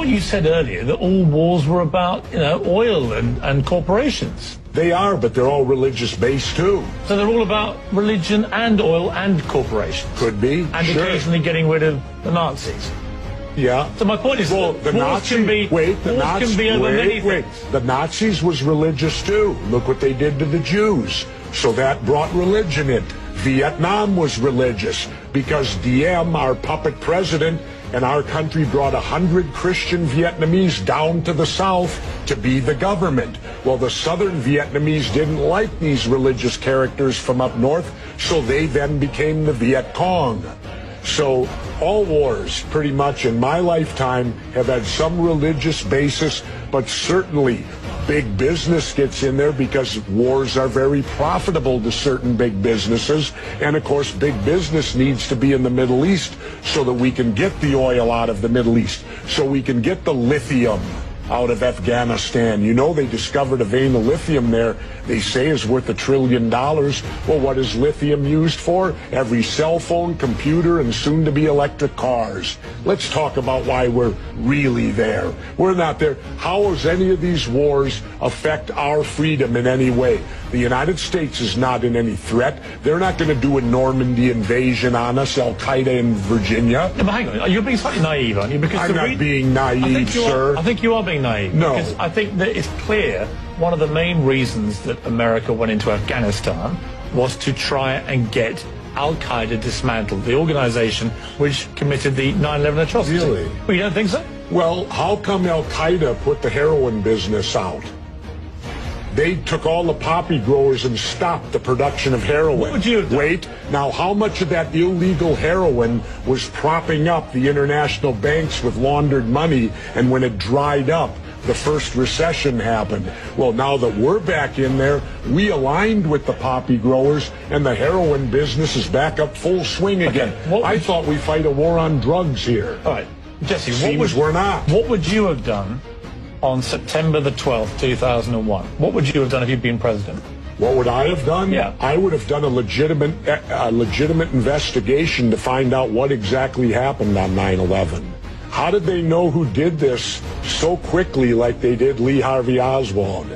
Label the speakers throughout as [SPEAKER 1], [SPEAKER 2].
[SPEAKER 1] thought you said earlier that all wars were about, oil and corporations.
[SPEAKER 2] They are, but they're all religious-based, too.
[SPEAKER 1] So they're all about religion and oil and corporations.
[SPEAKER 2] Could be,
[SPEAKER 1] and
[SPEAKER 2] sure.
[SPEAKER 1] Occasionally getting rid of the Nazis.
[SPEAKER 2] Yeah.
[SPEAKER 1] So my point is,
[SPEAKER 2] well, the
[SPEAKER 1] wars can be over many things.
[SPEAKER 2] The Nazis was religious, too. Look what they did to the Jews. So that brought religion in. Vietnam was religious because Diem, our puppet president, and our country brought 100 Christian Vietnamese down to the south to be the government. Well, the southern Vietnamese didn't like these religious characters from up north, so they then became the Viet Cong. So all wars, pretty much in my lifetime, have had some religious basis, but certainly big business gets in there because wars are very profitable to certain big businesses. And of course, big business needs to be in the Middle East so that we can get the oil out of the Middle East, so we can get the lithium out of Afghanistan. You know, they discovered a vein of lithium there they say is worth $1 trillion. Well, what is lithium used for? Every cell phone, computer, and soon to be electric cars. Let's talk about why we're really there. We're not there. How does any of these wars affect our freedom in any way? The United States is not in any threat. They're not going to do a Normandy invasion on us, Al-Qaeda in Virginia.
[SPEAKER 1] No, but hang on, you're being slightly naive, aren't you? Because
[SPEAKER 2] I'm not being naive, sir.
[SPEAKER 1] I think you are being naive.
[SPEAKER 2] No.
[SPEAKER 1] Because I think that it's clear one of the main reasons that America went into Afghanistan was to try and get Al-Qaeda dismantled, the organization which committed the 9/11 atrocity.
[SPEAKER 2] Really?
[SPEAKER 1] Well, you don't think so?
[SPEAKER 2] Well, how come Al-Qaeda put the heroin business out? They took all the poppy growers and stopped the production of heroin.
[SPEAKER 1] What would you have done?
[SPEAKER 2] Wait, now how much of that illegal heroin was propping up the international banks with laundered money, and when it dried up, the first recession happened? Well, now that we're back in there, we aligned with the poppy growers, and the heroin business is back up full swing again.
[SPEAKER 1] Okay.
[SPEAKER 2] I thought we fight a war on drugs here.
[SPEAKER 1] All right, Jesse,
[SPEAKER 2] we're not.
[SPEAKER 1] What would you have done on September the 12th, 2001? What would you have done if you'd been president?
[SPEAKER 2] What would I have done?
[SPEAKER 1] Yeah.
[SPEAKER 2] I would have done a legitimate investigation to find out what exactly happened on 9/11. How did they know who did this so quickly like they did Lee Harvey Oswald?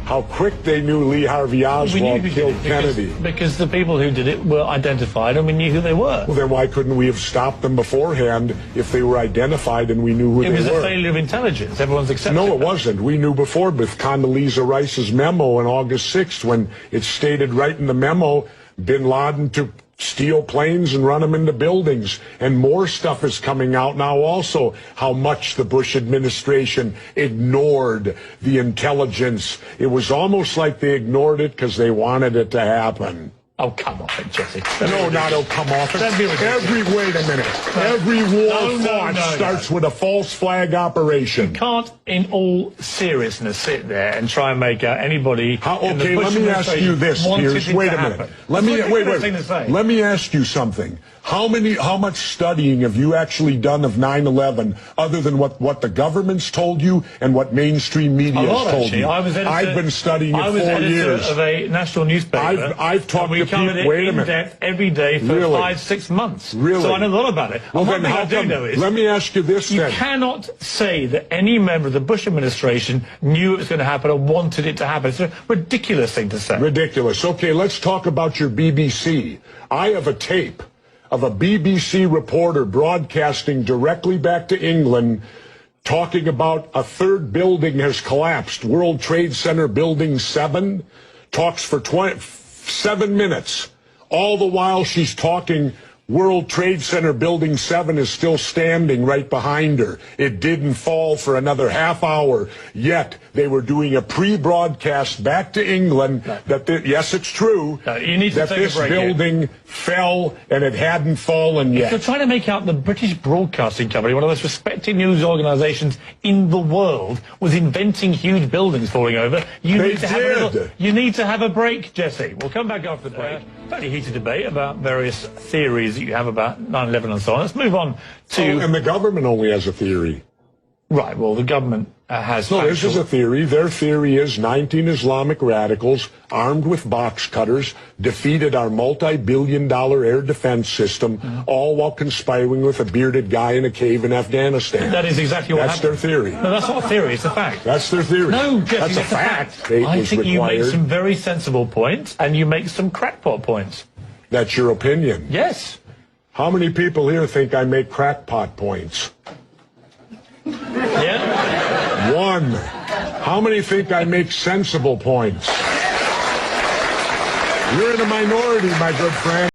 [SPEAKER 2] How quick they knew Lee Harvey Oswald killed Kennedy.
[SPEAKER 1] Because the people who did it were identified and we knew who they were.
[SPEAKER 2] Well, then why couldn't we have stopped them beforehand if they were identified and we knew who they were?
[SPEAKER 1] It was a failure of intelligence. Everyone's accepted
[SPEAKER 2] No, it wasn't. We knew before with Condoleezza Rice's memo on August 6th when it stated right in the memo, bin Laden to steal planes and run them into buildings. And more stuff is coming out now also, how much the Bush administration ignored the intelligence. It was almost like they ignored it because they wanted it to happen.
[SPEAKER 1] Oh, come on, Jesse.
[SPEAKER 2] No, not oh, come off. Wait a minute. Every war fought starts with a false flag operation.
[SPEAKER 1] You can't, in all seriousness, sit there and try and make out anybody.
[SPEAKER 2] Okay, let me ask you this, Piers. Wait a minute. Let me ask you something. How much studying have you actually done of 9/11 other than what the government's told you and what mainstream media has told you? I've been studying it 4 years.
[SPEAKER 1] I was editor of a national newspaper.
[SPEAKER 2] I've talked to people.
[SPEAKER 1] Wait a minute. In depth every day for 5-6 months.
[SPEAKER 2] Really?
[SPEAKER 1] So I know a lot about it.
[SPEAKER 2] Well,
[SPEAKER 1] one thing I do know is,
[SPEAKER 2] let me ask you this then.
[SPEAKER 1] You cannot say that any member of the Bush administration knew it was going to happen or wanted it to happen. It's a ridiculous thing to say.
[SPEAKER 2] Ridiculous. Okay, let's talk about your BBC. I have a tape of a BBC reporter broadcasting directly back to England talking about a third building has collapsed. World Trade Center Building 7 talks for 7 minutes. All the while she's talking, World Trade Center Building 7 is still standing right behind her. It didn't fall for another half hour. Yet they were doing a pre-broadcast back to England that, yes, it's true, that this building fell and it hadn't fallen yet.
[SPEAKER 1] If you're trying to make out the British Broadcasting Company, one of the most respected news organisations in the world, was inventing huge buildings falling over, you need to have a break, Jesse. We'll come back after the break. Fairly heated debate about various theories that you have about 9/11 and so on. Let's move on to...
[SPEAKER 2] and the government only has a theory.
[SPEAKER 1] Right, well, the government has
[SPEAKER 2] No, this is
[SPEAKER 1] factual...
[SPEAKER 2] a theory. Their theory is 19 Islamic radicals armed with box cutters defeated our multi-billion-dollar air defense system, all while conspiring with a bearded guy in a cave in Afghanistan.
[SPEAKER 1] That is exactly what
[SPEAKER 2] That's
[SPEAKER 1] happened.
[SPEAKER 2] their theory.
[SPEAKER 1] No, that's not a theory, it's a fact.
[SPEAKER 2] That's their theory.
[SPEAKER 1] No, Jesse,
[SPEAKER 2] that's a fact.
[SPEAKER 1] I think you make
[SPEAKER 2] required.
[SPEAKER 1] some very sensible points, and you make some crackpot points.
[SPEAKER 2] That's your opinion.
[SPEAKER 1] Yes.
[SPEAKER 2] How many people here think I make crackpot points?
[SPEAKER 1] Yeah?
[SPEAKER 2] One. How many think I make sensible points? You're in a minority, my good friend.